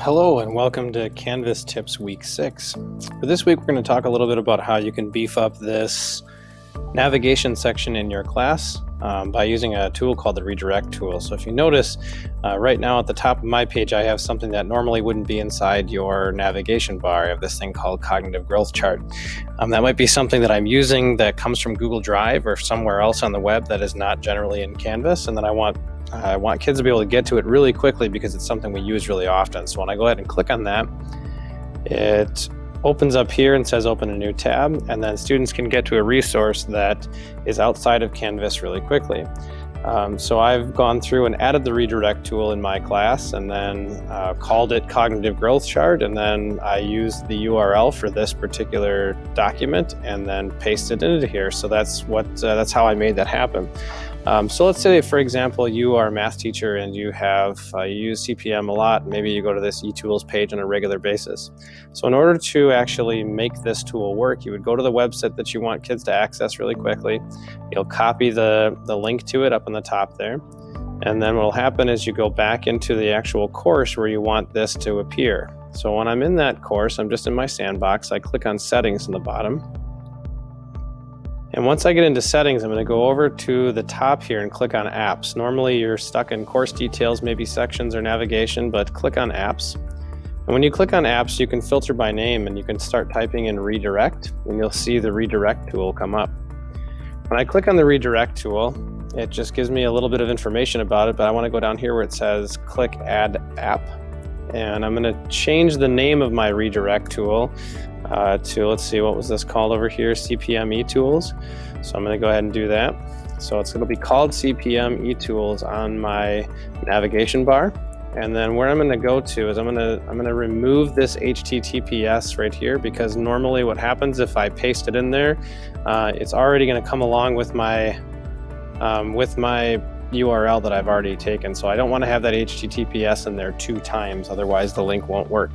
Hello and welcome to Canvas Tips Week 6. For this week, we're going to talk a little bit about how you can beef up this navigation section in your class by using a tool called the redirect tool. So if you notice, right now at the top of my page, I have something that normally wouldn't be inside your navigation bar. I have this thing called Cognitive Growth Chart. That might be something that I'm using that comes from Google Drive or somewhere else on the web that is not generally in Canvas, and then I want kids to be able to get to it really quickly because it's something we use really often. So when I go ahead and click on that, it opens up here and says open a new tab, and then students can get to a resource that is outside of Canvas really quickly. So I've gone through and added the redirect tool in my class and then called it Cognitive Growth Chart, and then I used the URL for this particular document and then pasted it into here. So that's how I made that happen. So let's say, for example, you are a math teacher and you use CP/M a lot. Maybe you go to this eTools page on a regular basis. So in order to actually make this tool work, you would go to the website that you want kids to access really quickly. You'll copy the link to it up on the top there. And then what will happen is you go back into the actual course where you want this to appear. So when I'm in that course, I'm just in my sandbox. I click on Settings in the bottom. And once I get into settings, I'm going to go over to the top here and click on apps. Normally you're stuck in course details, maybe sections or navigation, but click on apps. And when you click on apps, you can filter by name and you can start typing in redirect, and you'll see the redirect tool come up. When I click on the redirect tool, it just gives me a little bit of information about it, but I want to go down here where it says click add app. And I'm going to change the name of my redirect tool to, let's see, what was this called over here? CP/M eTools. So I'm going to go ahead and do that. So it's going to be called CP/M eTools on my navigation bar. And then where I'm going to go to is I'm going to remove this HTTPS right here, because normally what happens if I paste it in there, it's already going to come along with my URL that I've already taken. So I don't want to have that HTTPS in there 2 times, otherwise the link won't work.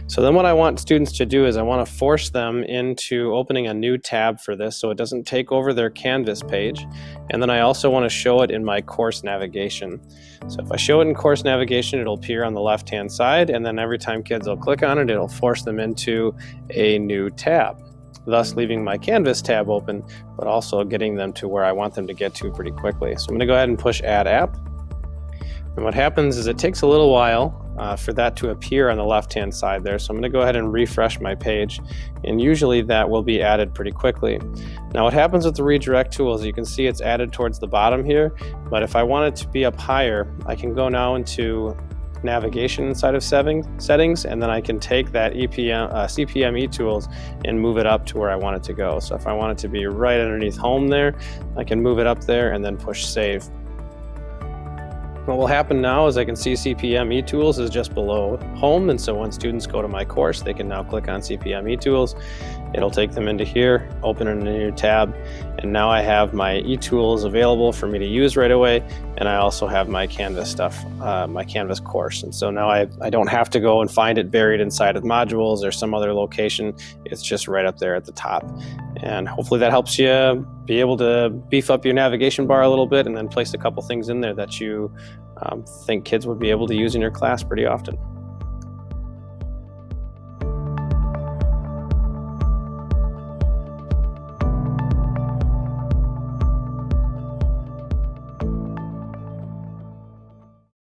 So then what I want students to do is I want to force them into opening a new tab for this so it doesn't take over their Canvas page. And then I also want to show it in my course navigation. So if I show it in course navigation, it'll appear on the left-hand side, and then every time kids will click on it, it'll force them into a new tab, thus leaving my Canvas tab open, but also getting them to where I want them to get to pretty quickly. So I'm going to go ahead and push Add App. And what happens is it takes a little while for that to appear on the left-hand side there. So I'm going to go ahead and refresh my page, and usually that will be added pretty quickly. Now what happens with the redirect tool is you can see it's added towards the bottom here, but if I want it to be up higher, I can go now into navigation inside of settings, and then I can take that CP/M eTools and move it up to where I want it to go. So if I want it to be right underneath home there, I can move it up there and then push save. What will happen now is I can see CP/M eTools is just below home, and so when students go to my course, they can now click on CP/M eTools. It'll take them into here, open a new tab, and now I have my eTools available for me to use right away, and I also have my Canvas stuff, my Canvas course. And so now I don't have to go and find it buried inside of modules or some other location. It's just right up there at the top. And hopefully that helps you be able to beef up your navigation bar a little bit and then place a couple things in there that you think kids would be able to use in your class pretty often.